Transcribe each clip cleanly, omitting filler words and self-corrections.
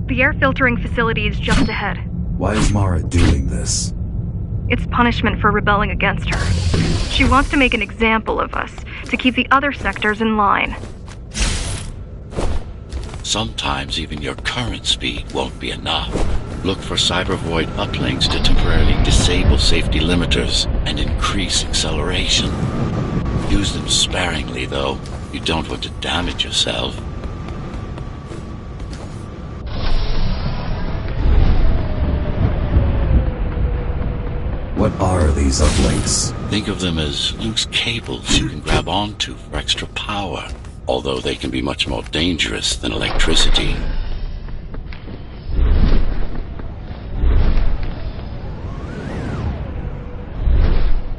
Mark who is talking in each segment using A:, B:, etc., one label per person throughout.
A: The air filtering facility is just ahead.
B: Why is Mara doing this?
A: It's punishment for rebelling against her. She wants to make an example of us, to keep the other sectors in line.
C: Sometimes even your current speed won't be enough. Look for cybervoid uplinks to temporarily disable safety limiters and increase acceleration. Use them sparingly, though. You don't want to damage yourself.
B: What are these uplinks?
C: Think of them as loose cables you can grab onto for extra power, although they can be much more dangerous than electricity.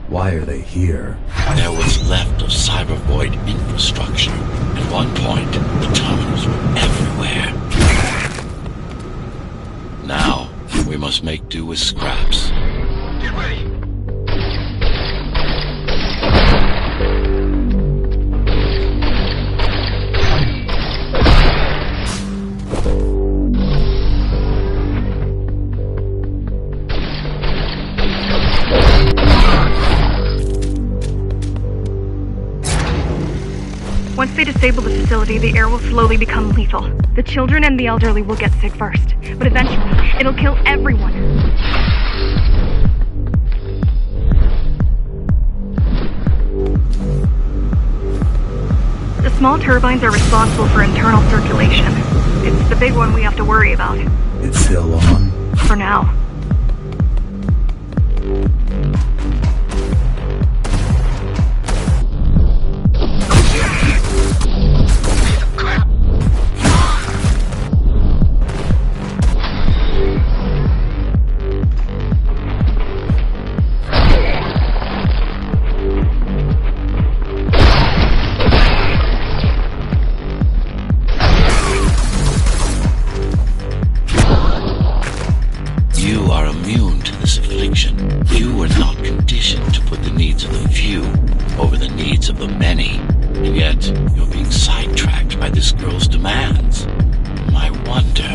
B: Why are they here?
C: They're what's left of cybervoid infrastructure. At one point, the terminals were everywhere. Now, we must make do with scraps.
D: Get ready!
A: Once they disable the facility, the air will slowly become lethal. The children and the elderly will get sick first, but eventually, it'll kill everyone. The small turbines are responsible for internal circulation. It's the big one we have to worry about.
B: It's still on.
A: For now.
C: You are immune to this affliction. You were not conditioned to put the needs of the few over the needs of the many. And yet, you're being sidetracked by this girl's demands. I wonder.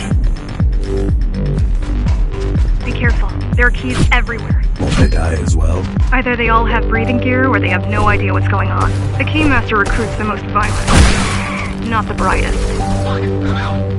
A: Be careful. There are keys everywhere.
B: Won't they die as well?
A: Either they all have breathing gear or they have no idea what's going on. The Keymaster recruits the most violent, not the brightest.
D: Fuck it, I'm out.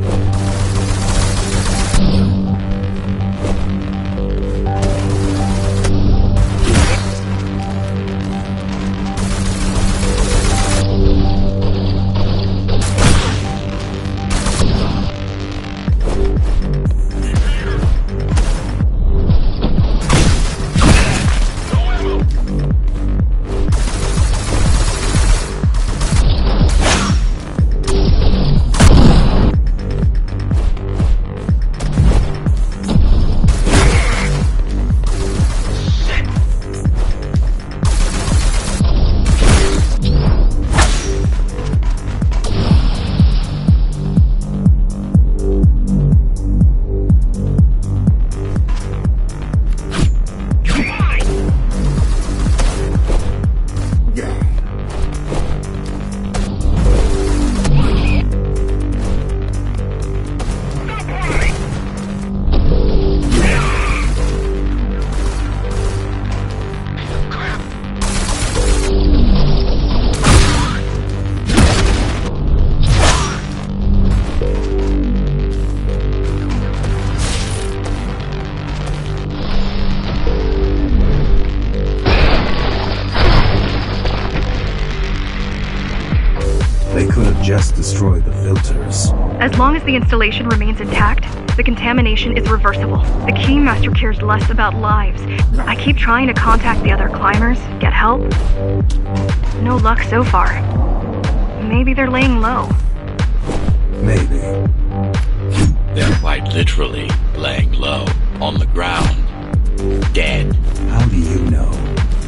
B: They could have just destroyed the filters.
A: As long as the installation remains intact, the contamination is reversible. The Keymaster cares less about lives. I keep trying to contact the other climbers, get help. No luck so far. Maybe they're laying low.
B: Maybe.
C: They're literally laying low on the ground, dead.
B: How do you know?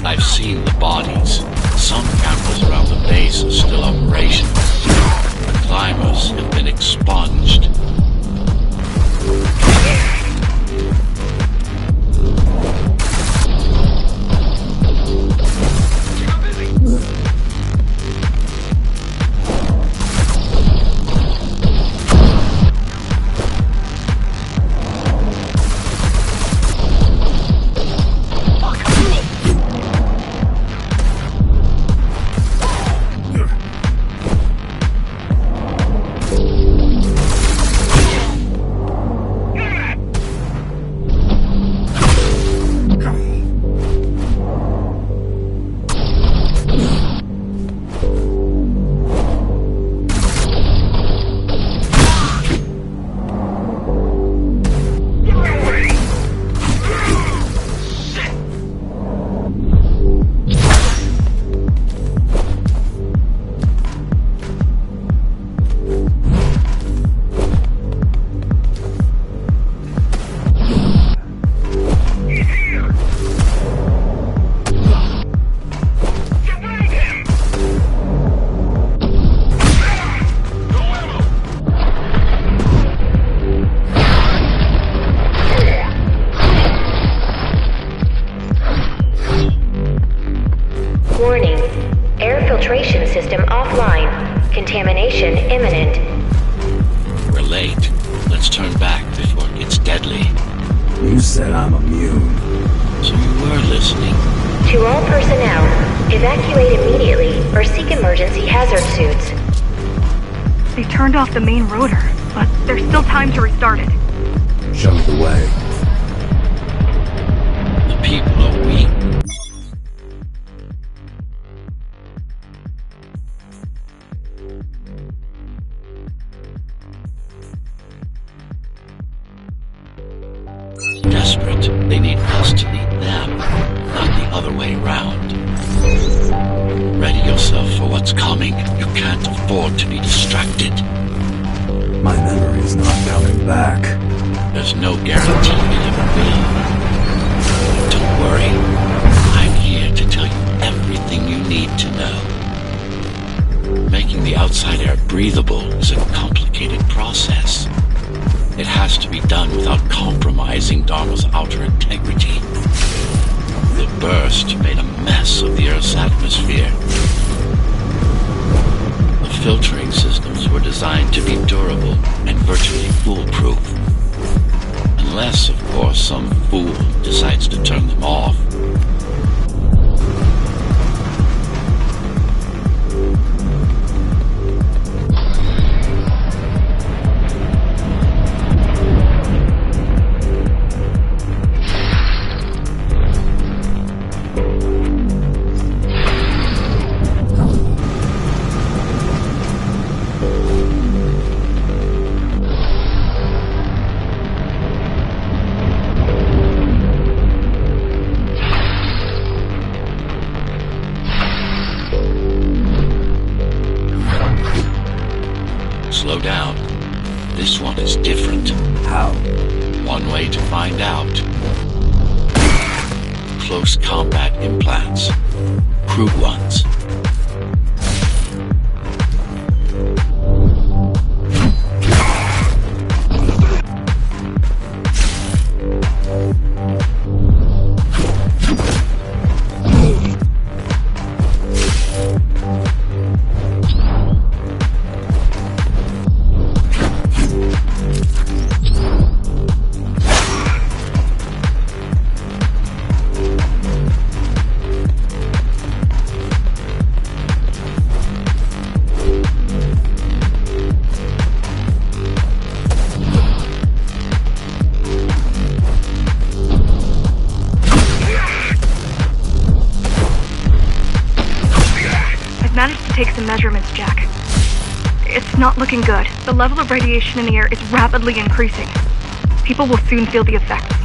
C: I've seen the bodies. Some cameras around the base are still operational. The climbers have been expunged.
E: Warning. Air filtration system offline. Contamination imminent.
C: We're late. Let's turn back before it gets deadly.
B: You said I'm immune.
C: So you were listening.
E: To all personnel, evacuate immediately or seek emergency hazard suits.
A: They turned off the main rotor, but there's still time to restart it.
B: Show the way.
C: The people are weak. Desperate. They need us to lead them, not the other way around. Ready yourself for what's coming. You can't afford to be distracted.
B: My memory's not coming back.
C: There's no guarantee it ever will. Don't worry. I'm here to tell you everything you need to know. Making the outside air breathable is a complicated process. It has to be done without compromising Dharma's outer integrity. The burst made a mess of the Earth's atmosphere. The filtering systems were designed to be durable and virtually foolproof. Unless, of course, some fool decides to turn them off. Slow down. This one is different.
B: How?
C: One way to find out. Close combat implants. Crude ones.
A: Managed to take some measurements, Jack. It's not looking good. The level of radiation in the air is rapidly increasing. People will soon feel the effects.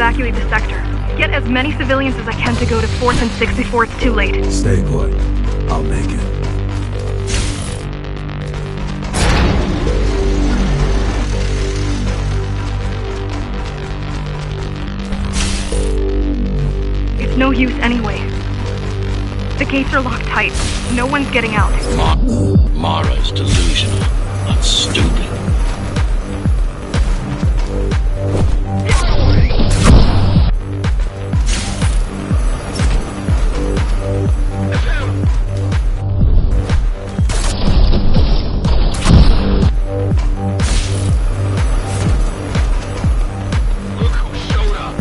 A: evacuate the sector. Get as many civilians as I can to go to 4th and 6th before it's too late.
B: Stay put. I'll make it.
A: It's no use anyway. The gates are locked tight. No one's getting out.
C: Mara's delusional, not stupid.
D: Look who showed up.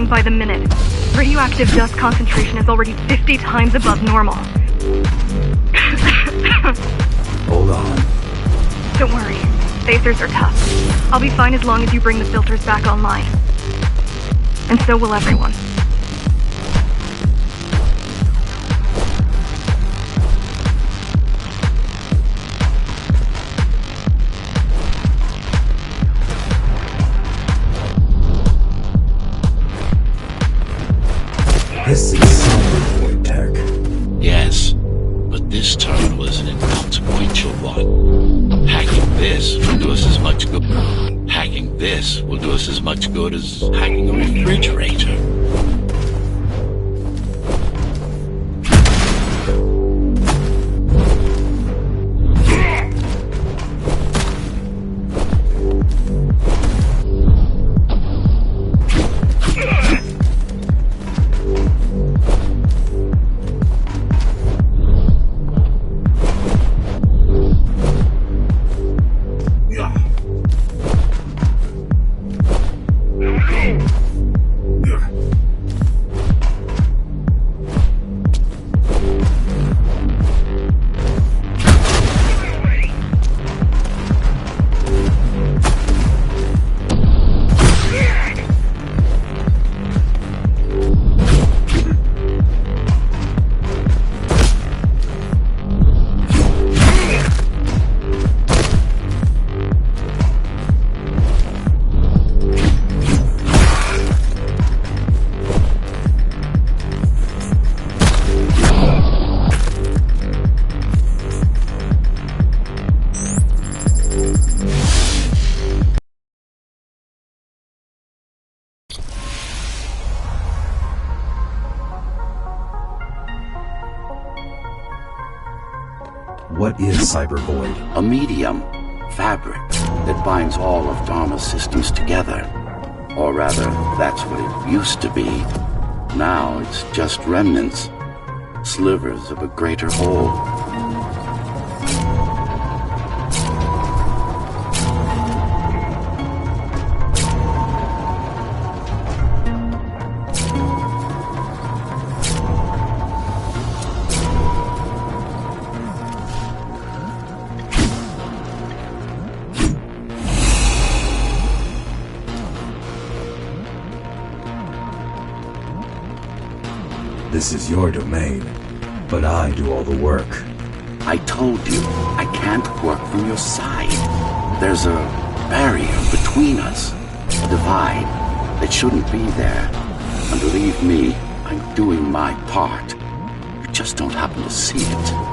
A: deteriorating by the minute. Radioactive dust concentration is already 50 times above normal.
B: Hold on.
A: Don't worry. Phasers are tough. I'll be fine as long as you bring the filters back online. And so will everyone.
B: This is Cybervoid tech.
C: Yes, but this terminal is an inconsequential one. Hacking this will do us as much good. Hacking this will do us as much good as hacking a refrigerator.
B: What is Cybervoid?
C: A medium, fabric, that binds all of Dharma's systems together. Or rather, that's what it used to be. Now it's just remnants, slivers of a greater whole.
B: This is your domain, but I do all the work.
C: I told you, I can't work from your side. There's a barrier between us, a divide that shouldn't be there. And believe me, I'm doing my part. You just don't happen to see it.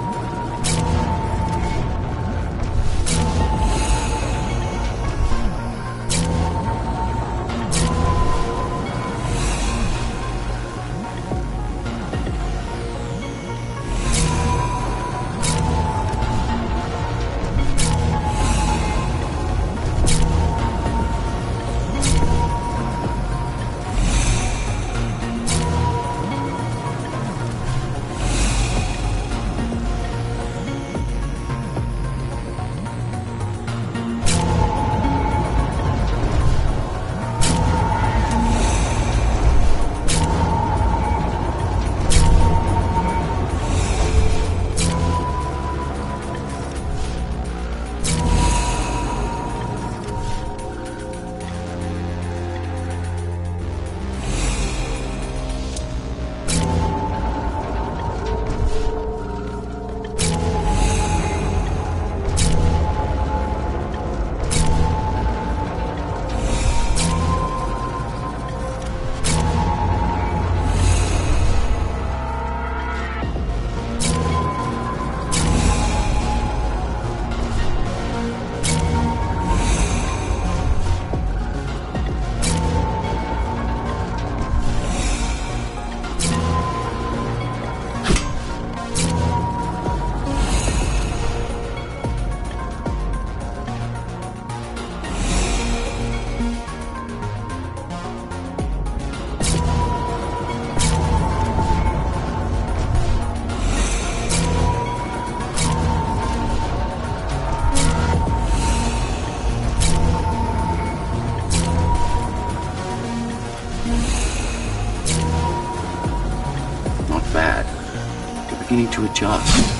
C: to adjust.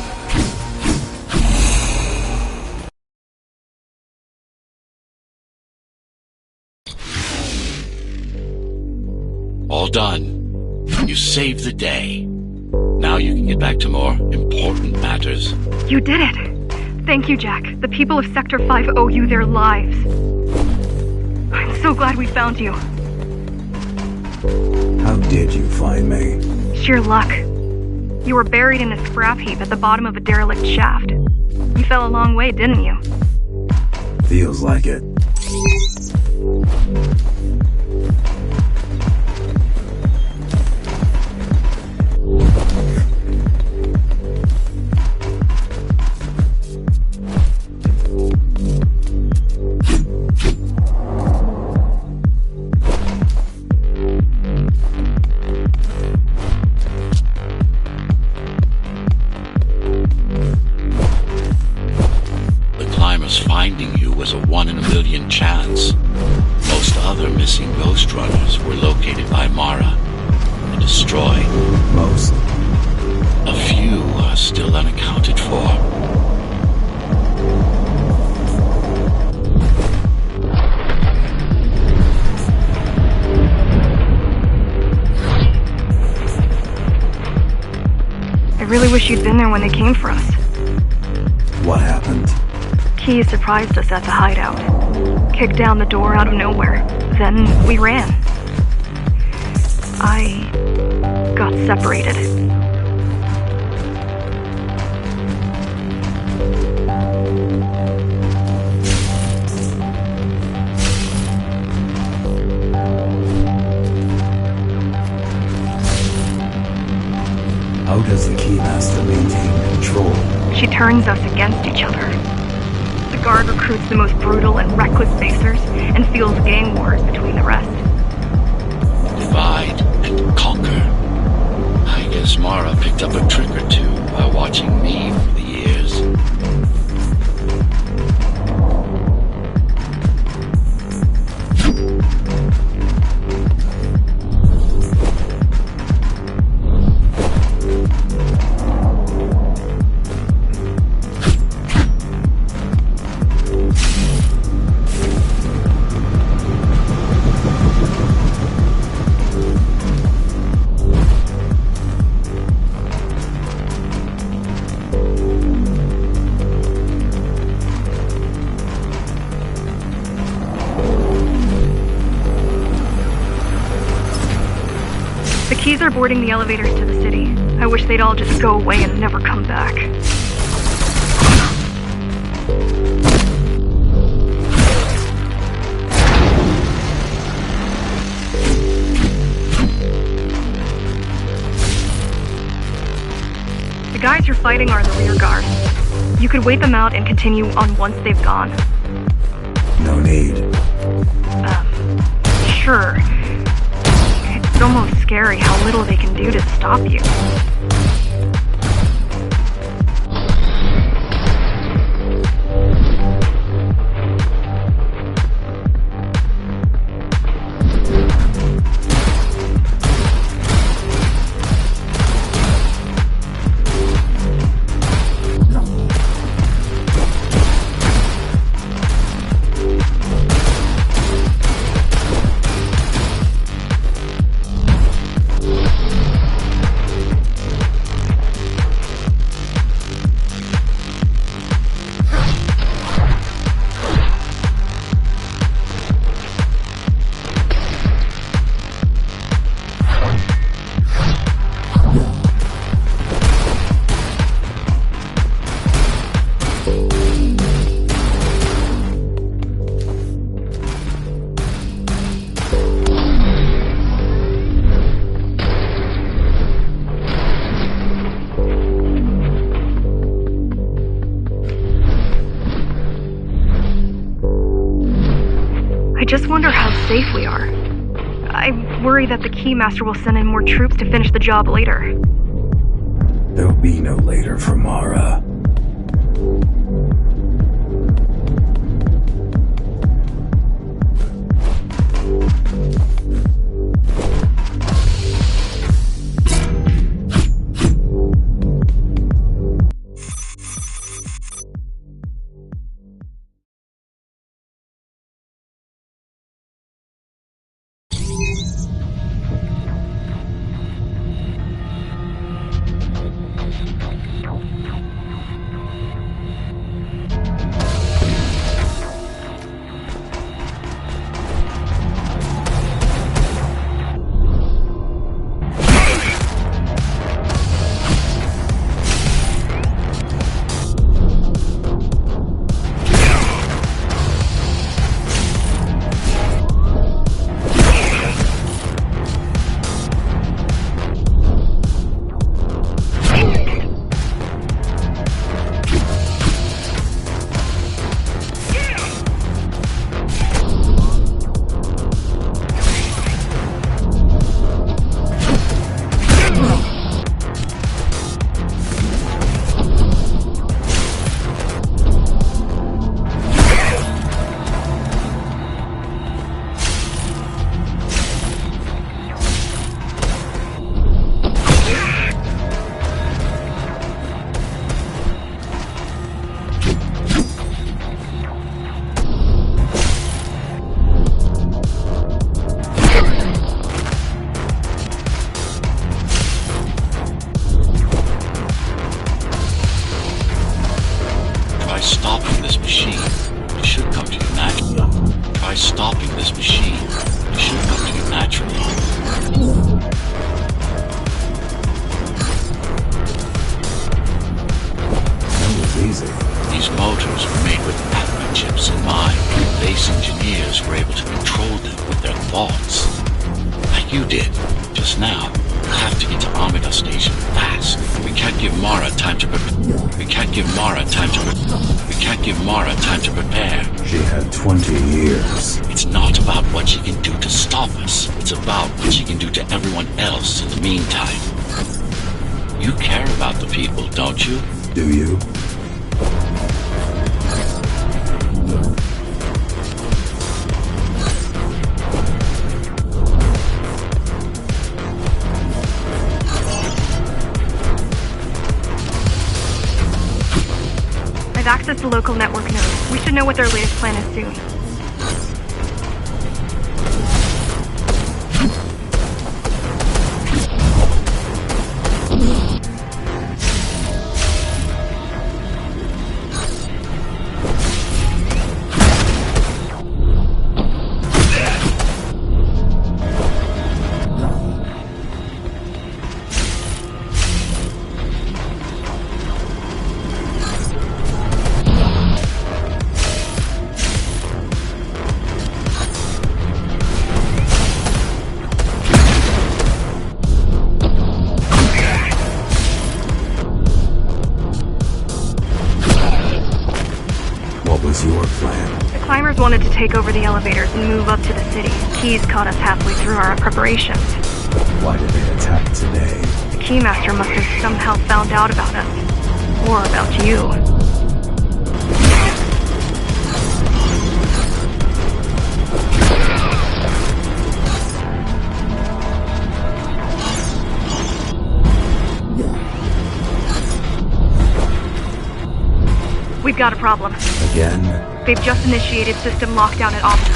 C: All done. You saved the day. Now you can get back to more important matters.
A: You did it! Thank you, Jack. The people of Sector 5 owe you their lives. I'm so glad we found you.
B: How did you find me?
A: Sheer luck. You were buried in a scrap heap at the bottom of a derelict shaft. You fell a long way, didn't you?
B: Feels like it.
C: Finding you was a 1 in a million chance. Most other missing Ghost Runners were located by Mara and destroyed.
B: Most.
C: A few are still unaccounted for.
A: I really wish you'd been there when they came for us.
B: What happened?
A: Key surprised us at the hideout. Kicked down the door out of nowhere. Then we ran. I got separated.
B: How does the Keymaster maintain control?
A: She turns us against each other. The Guard recruits the most brutal and reckless facers and fuels gang wars between the rest.
C: Divide and conquer. I guess Mara picked up a trick or two by watching me for the years.
A: The Keys are boarding the elevators to the city. I wish they'd all just go away and never come back. The guys you're fighting are the rear guard. You could wait them out and continue on once they've gone.
B: No need.
A: Sure. It's almost scary how little they can do to stop you. I just wonder how safe we are. I worry that the Keymaster will send in more troops to finish the job later.
B: There'll be no later for Mara.
C: These motors were made with Atma chips in mind. Base engineers were able to control them with their thoughts. Like you did, just now. We have to get to Amida Station fast. We can't give Mara time to prepare. We can't give Mara time to prepare.
B: She had 20 years.
C: It's not about what she can do to stop us. It's about what she can do to everyone else in the meantime. You care about the people, don't you?
B: Do you?
A: I've accessed the local network node. We should know what their latest plan is soon.
B: What was your plan?
A: The climbers wanted to take over the elevators and move up to the city. Keys caught us halfway through our preparations.
B: Why did they attack today?
A: The Keymaster must have somehow found out about us. Or about you. We've got a problem.
B: Again?
A: They've just initiated system lockdown at Amida.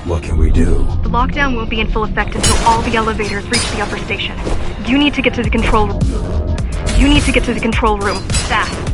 B: What can we do?
A: The lockdown won't be in full effect until all the elevators reach the upper station. You need to get to the control room. Fast.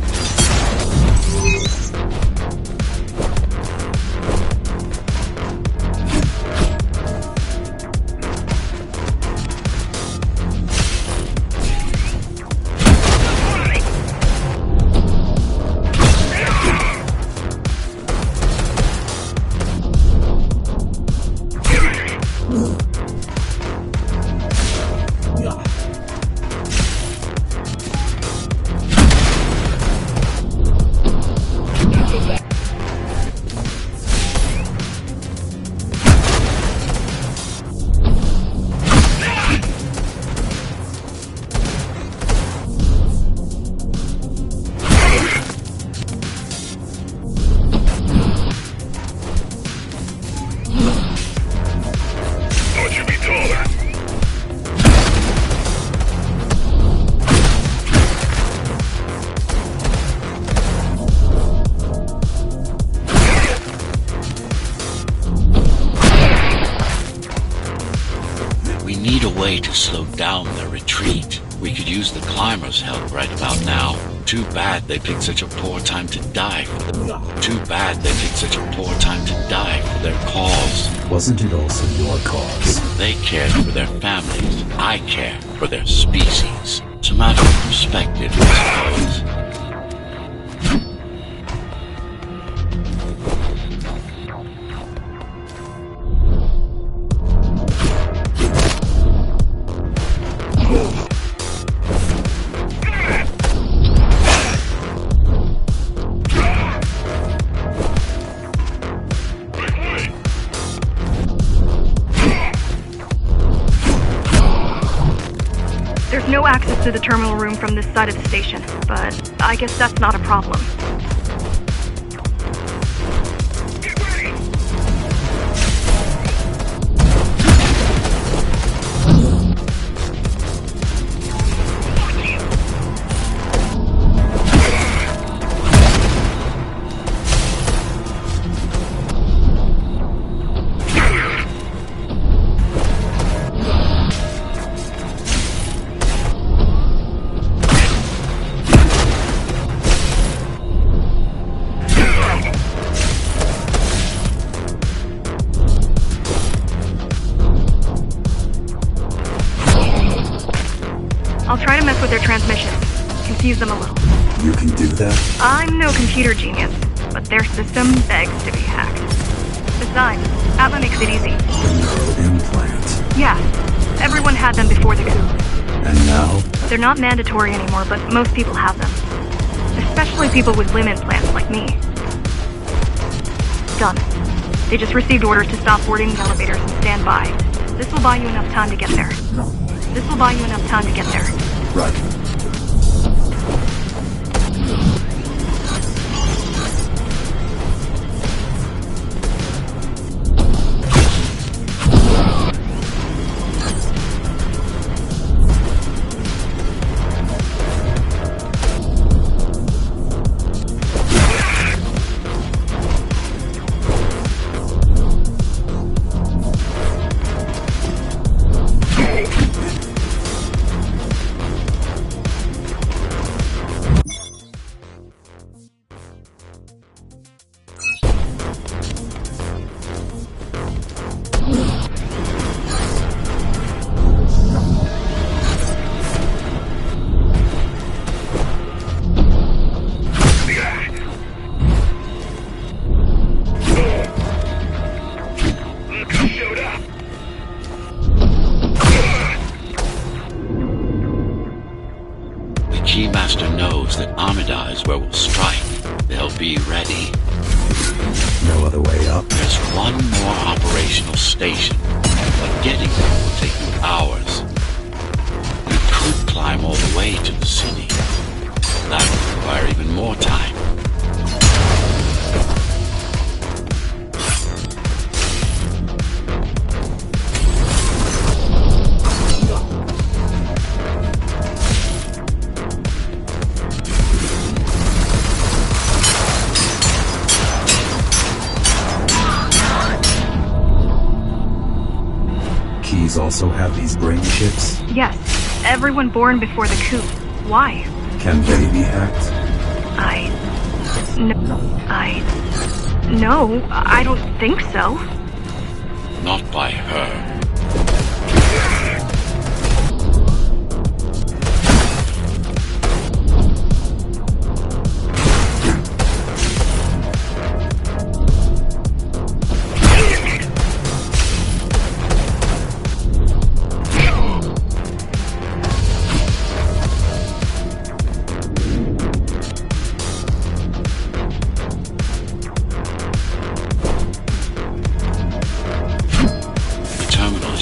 C: To slow down their retreat. We could use the climbers' help right about now. Too bad they picked such a poor time to die for their cause.
B: Wasn't it also your cause?
C: They cared for their families. I care for their species. It's a matter of perspective, I suppose.
A: There's no access to the terminal room from this side of the station, but I guess that's not a problem.
B: You can do that?
A: I'm no computer genius, but their system begs to be hacked. Besides, Atla makes it easy.
B: The neural implant.
A: Yeah, everyone had them before the coup.
B: And now?
A: They're not mandatory anymore, but most people have them. Especially people with limb implants like me. Done. They just received orders to stop boarding the elevators and stand by. This will buy you enough time to get there.
B: Right.
D: Look who showed up!
C: The Keymaster knows that Amida is where we'll strike. They'll be ready.
B: No other way up?
C: There's one more operational station, but getting there will take you hours. You could climb all the way to the city. That would require even more time.
B: Keys also have these brain chips?
A: Yes, everyone born before the coup. Why?
B: Can they be hacked?
A: No, I don't think so.
C: Not by her.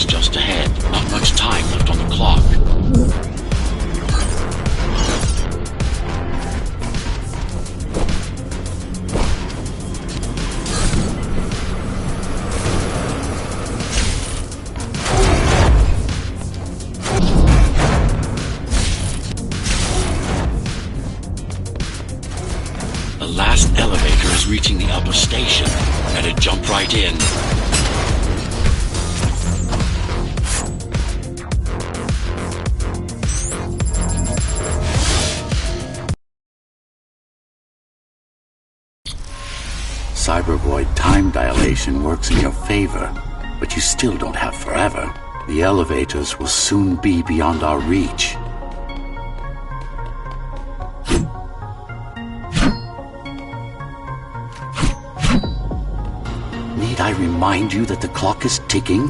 C: Just ahead. Not much time left on the clock. The last elevator is reaching the upper station. Better jump right in. Cybervoid time dilation works in your favor, but you still don't have forever. The elevators will soon be beyond our reach. Need I remind you that the clock is ticking?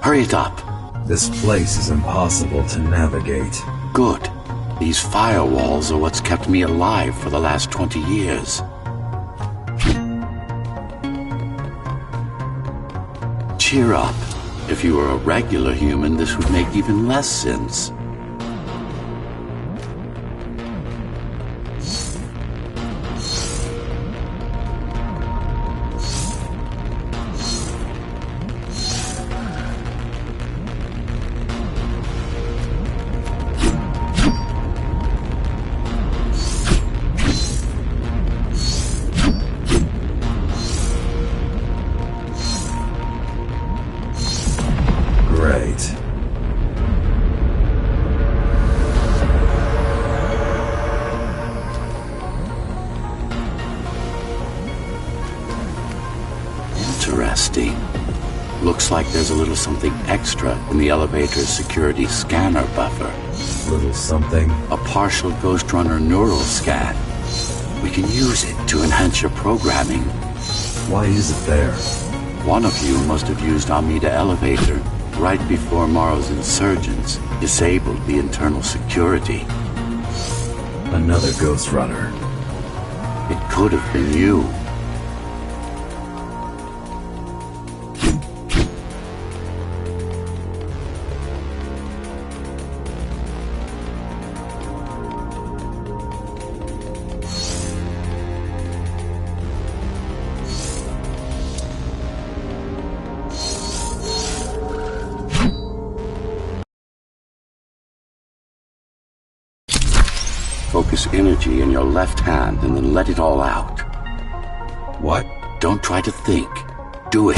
C: Hurry it up.
B: This place is impossible to navigate.
C: Good. These firewalls are what's kept me alive for the last 20 years. Cheer up. If you were a regular human, this would make even less sense.
B: Great.
C: Interesting. Looks like there's a little something extra in the elevator's security scanner buffer.
B: Little something.
C: A partial Ghost Runner neural scan. We can use it to enhance your programming.
B: Why is it there?
C: One of you must have used Amida Elevator right before Morrow's insurgents disabled the internal security.
B: Another Ghost Runner.
C: It could have been you. Focus energy in your left hand and then let it all out.
B: What?
C: Don't try to think. Do it.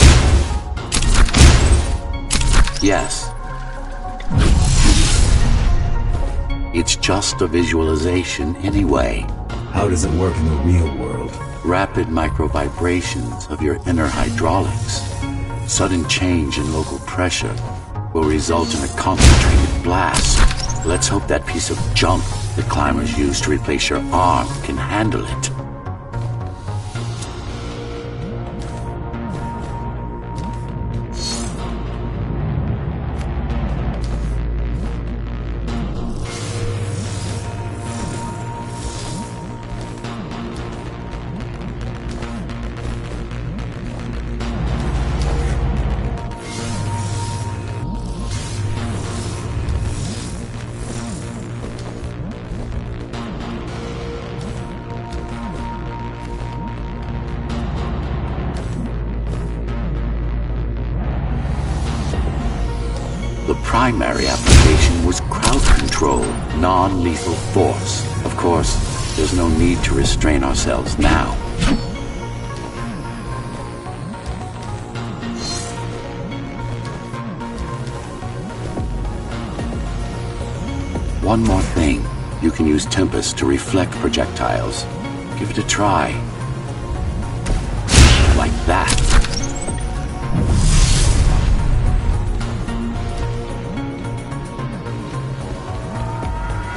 C: Yes. It's just a visualization anyway.
B: How does it work in the real world?
C: Rapid micro-vibrations of your inner hydraulics. Sudden change in local pressure will result in a concentrated blast. Let's hope that piece of junk the climbers use to replace your arm can handle it. The primary application was crowd control, non-lethal force. Of course, there's no need to restrain ourselves now. One more thing. You can use Tempest to reflect projectiles. Give it a try. Like that.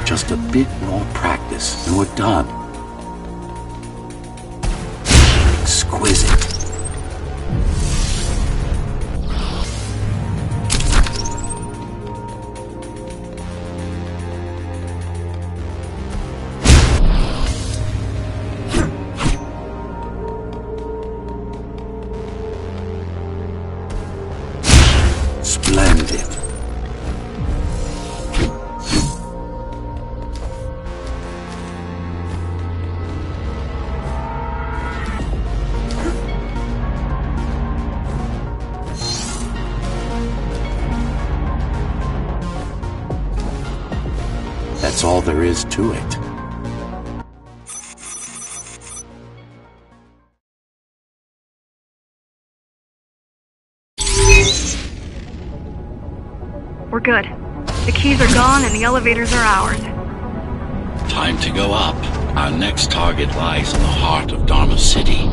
C: Just a bit more practice and we're done. Exquisite. Splendid. That's all there is to it.
A: We're good. The keys are gone and the elevators are ours.
C: Time to go up. Our next target lies in the heart of Dharma City.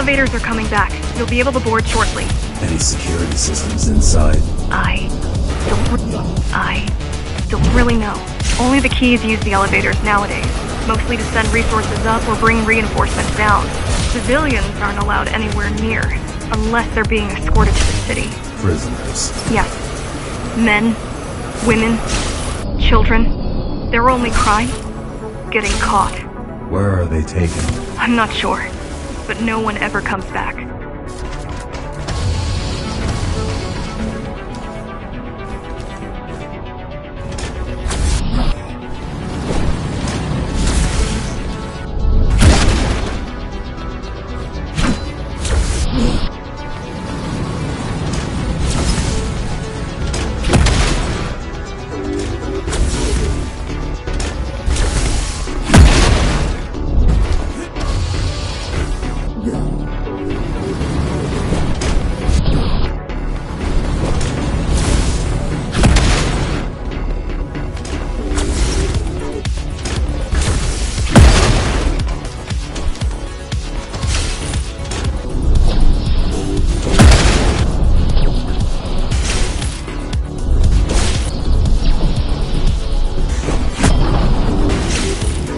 A: elevators are coming back. You'll be able to board shortly.
B: Any security systems inside?
A: I don't really know. Only the keys use the elevators nowadays, mostly to send resources up or bring reinforcements down. Civilians aren't allowed anywhere near, unless they're being escorted to the city.
B: Prisoners.
A: Yes. Men, women, children. Their only crime? Getting caught.
B: Where are they taken?
A: I'm not sure, but no one ever comes back.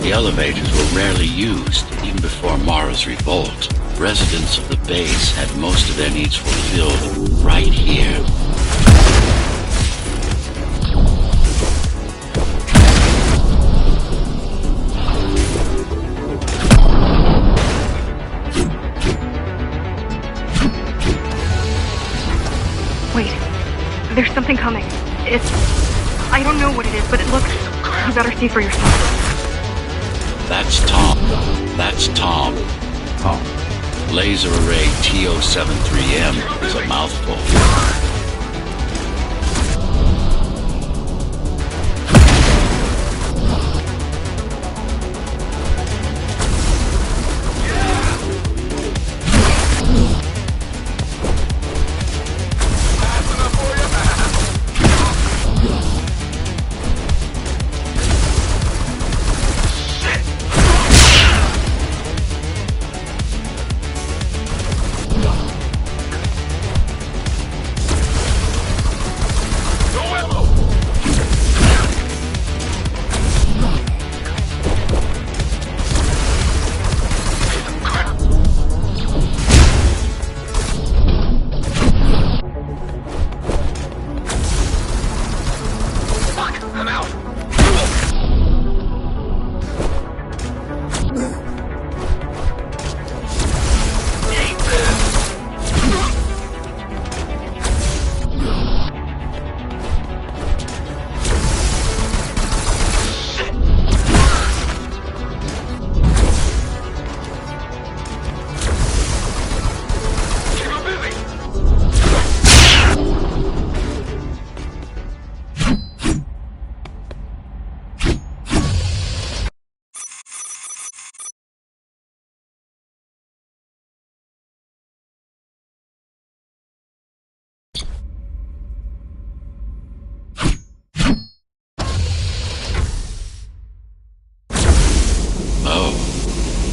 C: The elevators were rarely used, even before Mara's revolt. Residents of the base had most of their needs fulfilled right here.
A: Wait, there's something coming. I don't know what it is, but it looks... You better see for yourself.
C: That's Tom. That's Tom.
B: Tom.
C: Laser array TO-73M is a mouthful.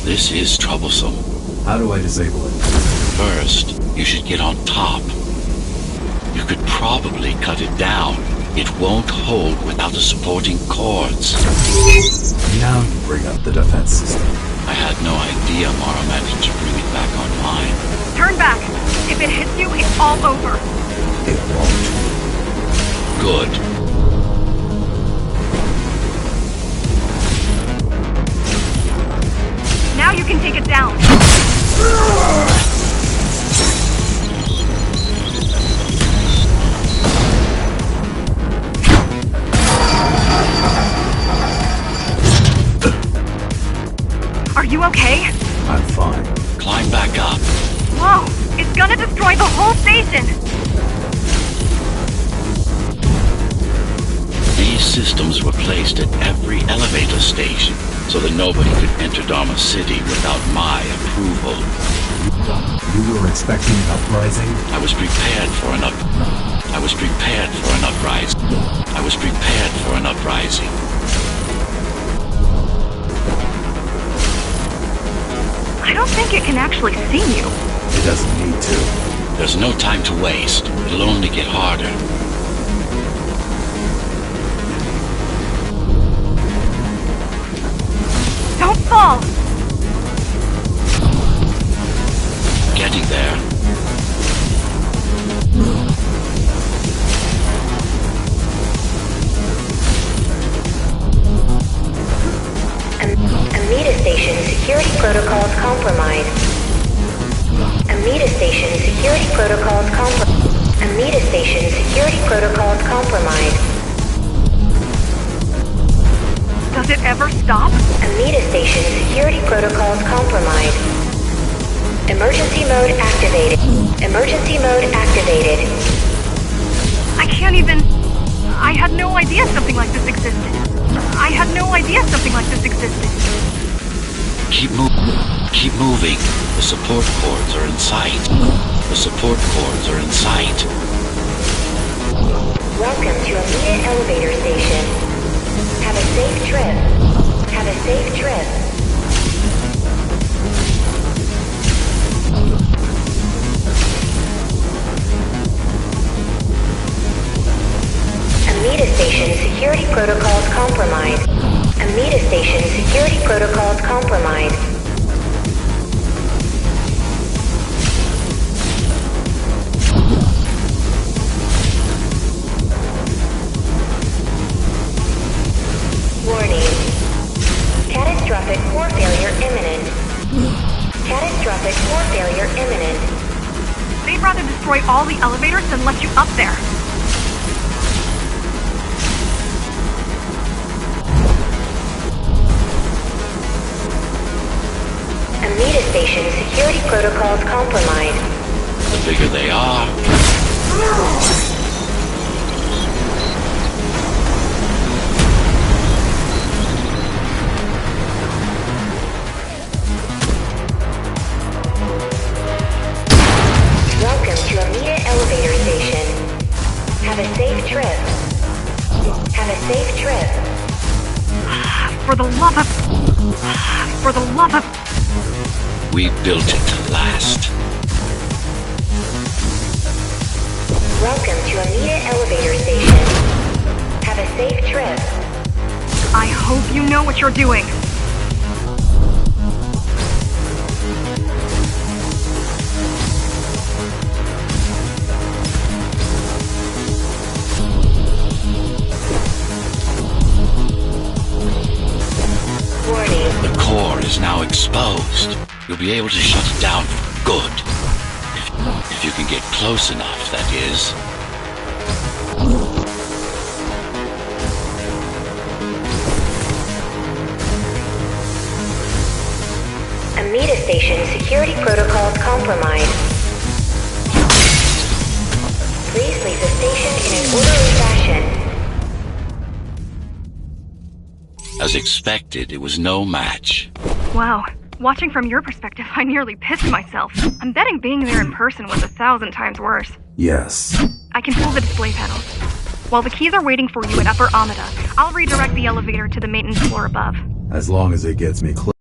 C: This is troublesome.
B: How do I disable it?
C: First, you should get on top. You could probably cut it down. It won't hold without the supporting cords.
B: Now you bring up the defense system.
C: I had no idea Mara managed to bring it back online.
A: Turn back! If it hits you, it's all over.
B: It won't.
C: Good.
A: Now you can take it down. Are you okay?
B: I'm fine.
C: Climb back up.
A: Whoa! It's gonna destroy the whole station!
C: These systems were placed at every elevator station, so that nobody could enter Dharma City without my approval.
B: You were expecting an uprising?
C: I was prepared for an uprising. I was prepared for an uprising.
A: I don't think it can actually see you.
B: It doesn't need to.
C: There's no time to waste. It'll only get harder.
A: Don't fall!
C: Getting there.
E: Amida Station security protocols compromised. Amida Station security protocols compromised. Amida Station security protocols compromised.
A: Does it ever stop?
E: Amida Station security protocols compromised. Emergency mode activated. Emergency mode activated.
A: I can't even... I had no idea something like this existed. I had no idea something like this existed.
C: Keep moving. The support cords are in sight. The support cords are in sight.
E: Welcome to Amida Elevator Station. Have a safe trip. Have a safe trip. Amida Station security protocols compromised. Amida Station security protocols compromised. Warning. Catastrophic core failure imminent. Catastrophic core failure imminent.
A: They'd rather destroy all the elevators than let you up there.
E: Amida Station security protocols compromised.
C: The bigger they are,
E: Welcome to Amida Elevator Station. Have a safe trip. Have a safe trip.
A: For the love of... For the love of...
C: we built it to last.
E: Welcome to Amida Elevator Station. Have a safe trip.
A: I hope you know what you're doing.
E: Warning.
C: The core is now exposed. You'll be able to shut it down for good. If you can get close enough, that is.
E: Amida Station security protocols compromised. Please leave the station in an orderly fashion.
C: As expected, it was no match.
A: Wow. Watching from your perspective, I nearly pissed myself. I'm betting being there in person was 1,000 times worse.
B: Yes.
A: I can pull the display panels. While the keys are waiting for you at Upper Amida, I'll redirect the elevator to the maintenance floor above.
B: As long as it gets me close.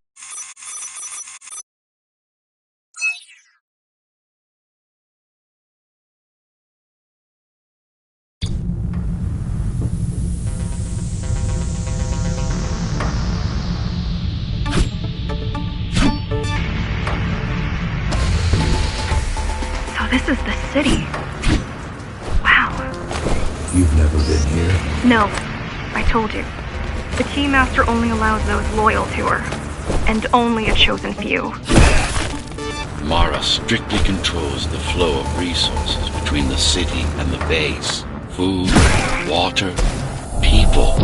A: So this is the city. Wow.
B: You've never been here?
A: No, I told you. The Keymaster only allows those loyal to her. And only a chosen few.
C: Mara strictly controls the flow of resources between the city and the base. Food, water, people.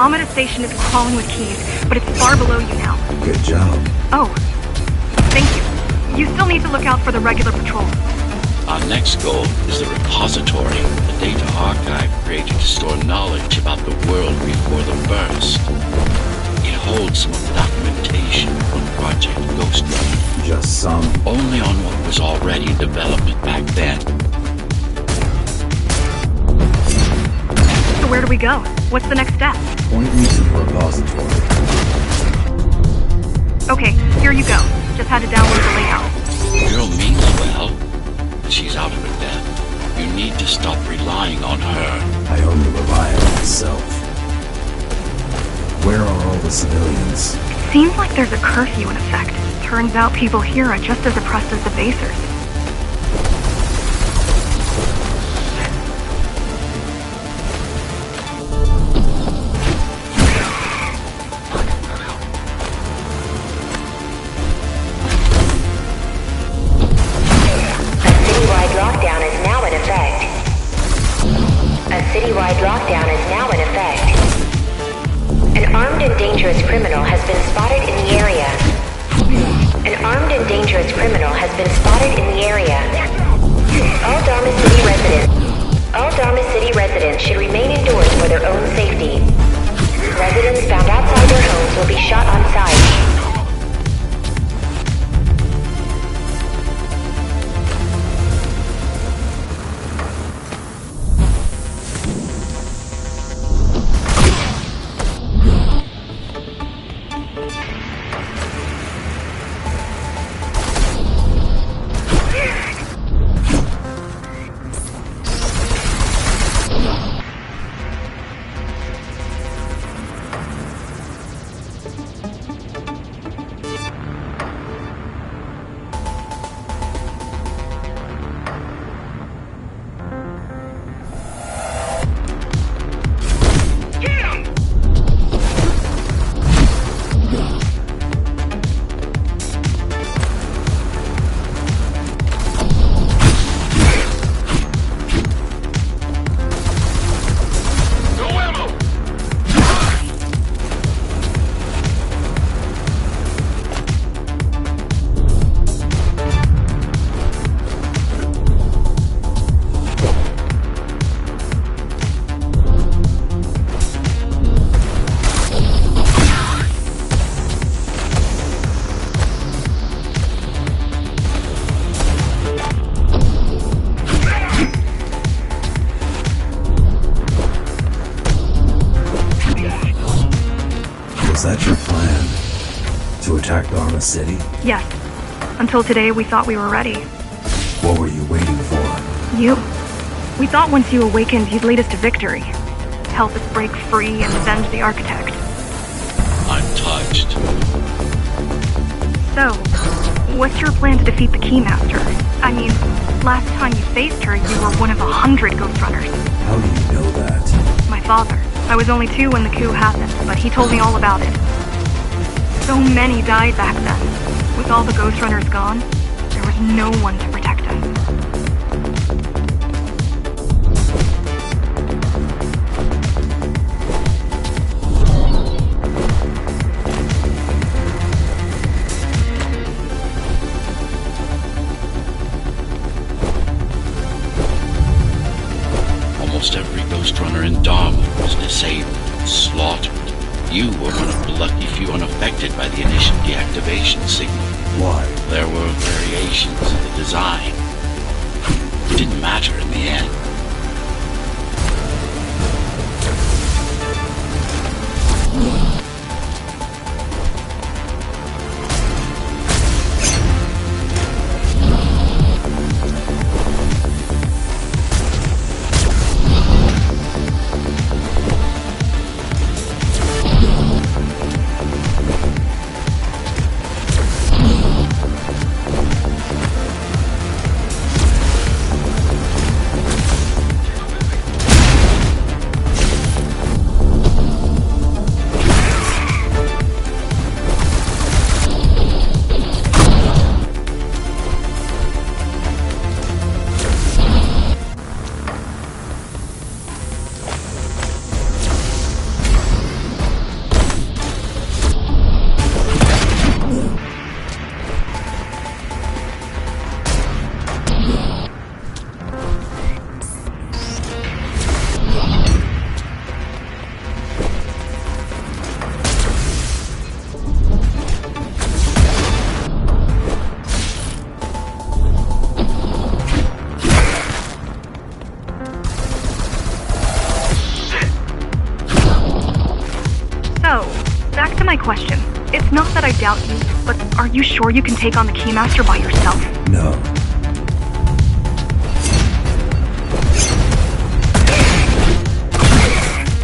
A: Amida Station is crawling with keys, but it's far below you now.
B: Good job.
A: Oh, thank you. You still need to look out for the regular patrol.
C: Our next goal is the repository, a data archive created to store knowledge about the world before the burst. It holds some of the documentation from Project Ghost Runner,
B: Just some.
C: only on what was already in development back then.
A: So where do we go? What's the next step?
B: Point me to the repository.
A: Okay, here you go. Just had to download the layout.
C: The girl means well, but she's out of her depth. You need to stop relying on her.
B: I only rely on myself. Where are all the civilians?
A: Seems like there's a curfew in effect. Turns out people here are just as oppressed as the basers.
E: A citywide lockdown is now in effect. An armed and dangerous criminal has been spotted in the area. An armed and dangerous criminal has been spotted in the area. All Dharma City residents should remain indoors for their own safety. Residents found outside their homes will be shot on sight.
B: Was that your plan? To attack Dharma City?
A: Yes. Until today, we thought we were ready.
B: What were you waiting for?
A: You. We thought once you awakened, you'd lead us to victory. Help us break free and avenge the Architect.
C: I'm touched.
A: So, what's your plan to defeat the Keymaster? I mean, last time you faced her, you were one of 100 Ghost Runners.
B: How do you know that?
A: My father. I was only 2 when the coup happened, but he told me all about it. So many died back then. With all the Ghost Runners gone, there was no one to protect us.
C: Almost every Ghost Runner in Dharma was disabled, slaughtered. You were one of the lucky few unaffected by the initial deactivation signal.
B: Why?
C: There were variations in the design. It didn't matter in the end.
A: my question. It's not that I doubt you, but are you sure you can take on the Keymaster by yourself?
B: No.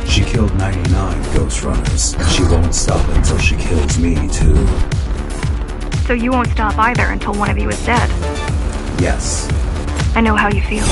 B: She killed 99 Ghost Runners, and she won't stop until she kills me, too.
A: So you won't stop either until one of you is dead.
B: Yes.
A: I know how you feel.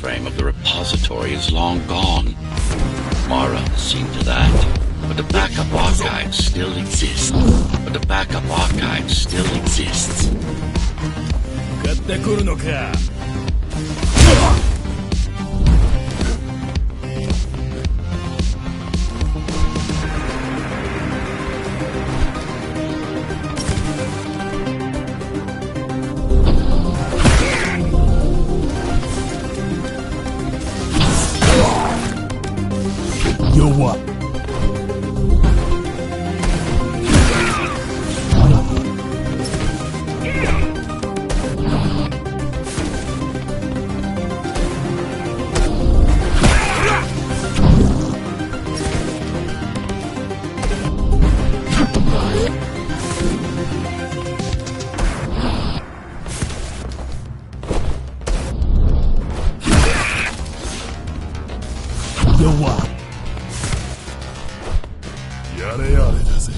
C: mainframe of the repository is long gone. Mara has seen to that. But the backup archive still exists.
F: 買ってくるのか。弱っ。やれやれだぜ。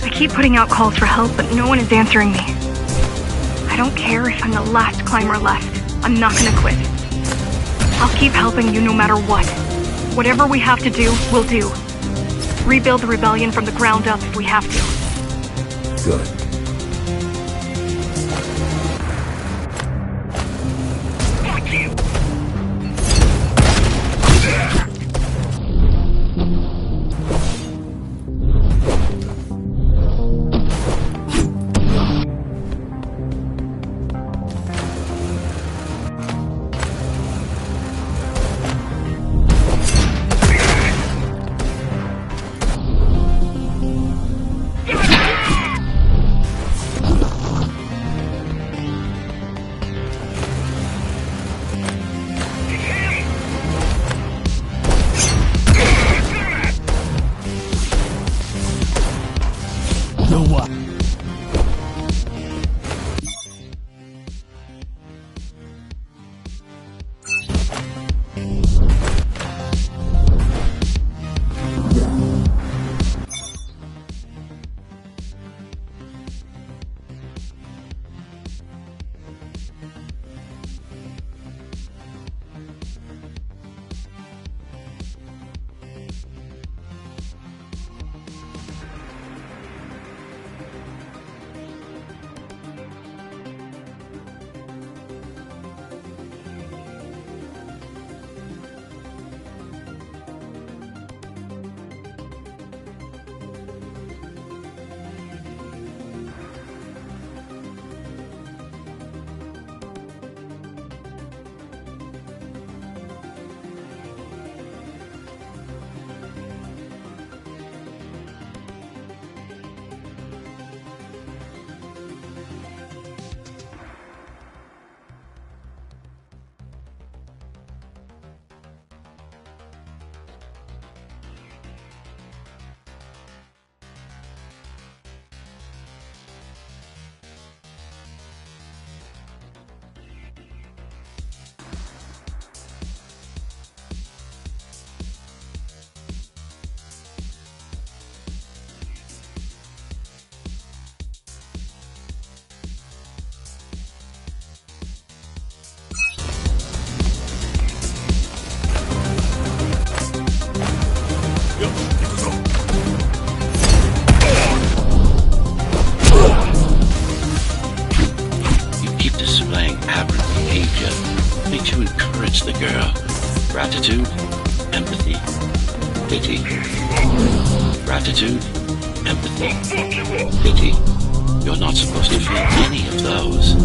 A: I keep putting out calls for help, but no one is answering me. I don't care if I'm the last climber left. I'm not gonna quit. I'll keep helping you no matter what. Whatever we have to do, we'll do. Rebuild the rebellion from the ground up if we have to.
B: Good.
D: Fuck you!
C: The girl. Gratitude, empathy, pity. Gratitude, empathy, pity. You're not supposed to feel any of those.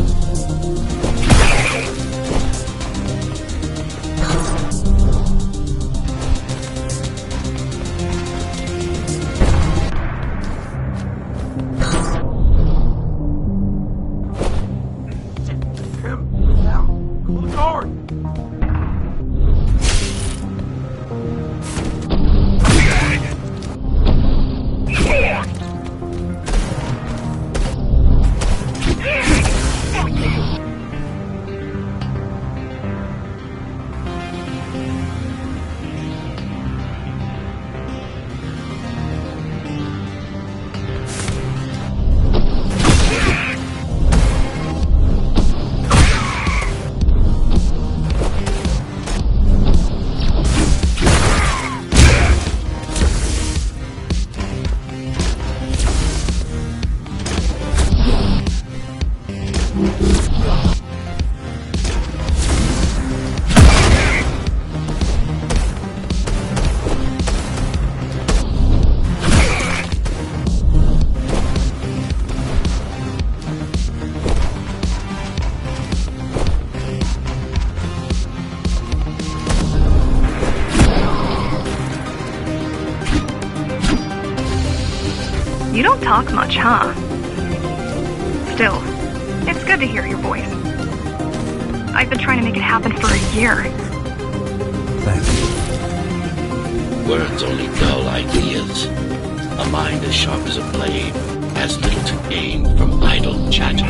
A: talk much, huh? Still, it's good to hear your voice. I've been trying to make it happen for a year.
B: Thank you.
C: Words only dull ideas. A mind as sharp as a blade has little to gain from idle chatter.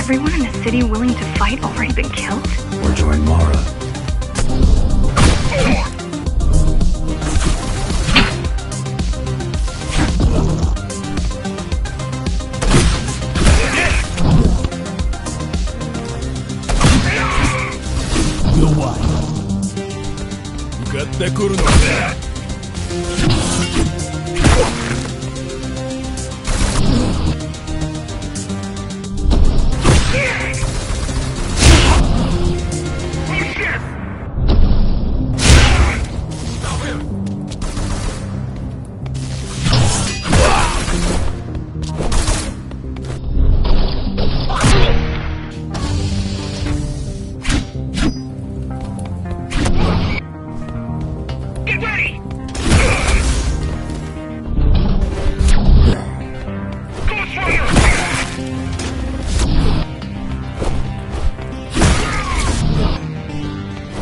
A: Everyone in the city willing to fight already been killed?
B: Or join Mara.
F: 弱い。向かってくるのか。
D: Get ready! Ghost Rider!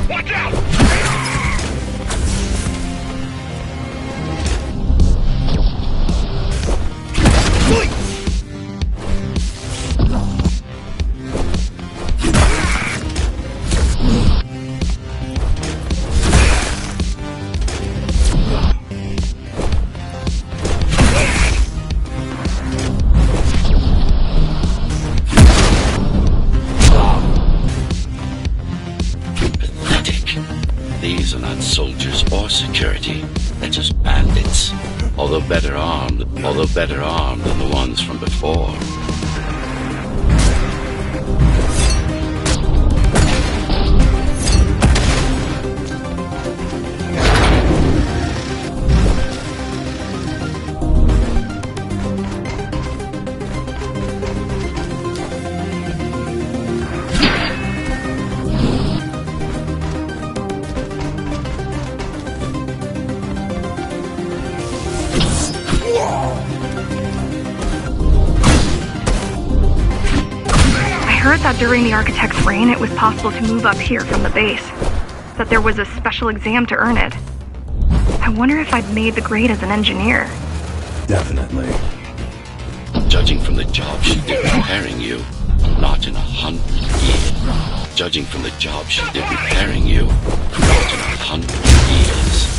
D: Watch out!
C: These are not soldiers or security. They're just bandits. Although better armed than the ones from before.
A: I heard that during the Architect's reign, it was possible to move up here from the base. That there was a special exam to earn it. I wonder if I'd made the grade as an engineer.
B: Definitely.
C: Judging from the job she did repairing you, not in 100 years. Judging from the job she did repairing you, not in 100 years.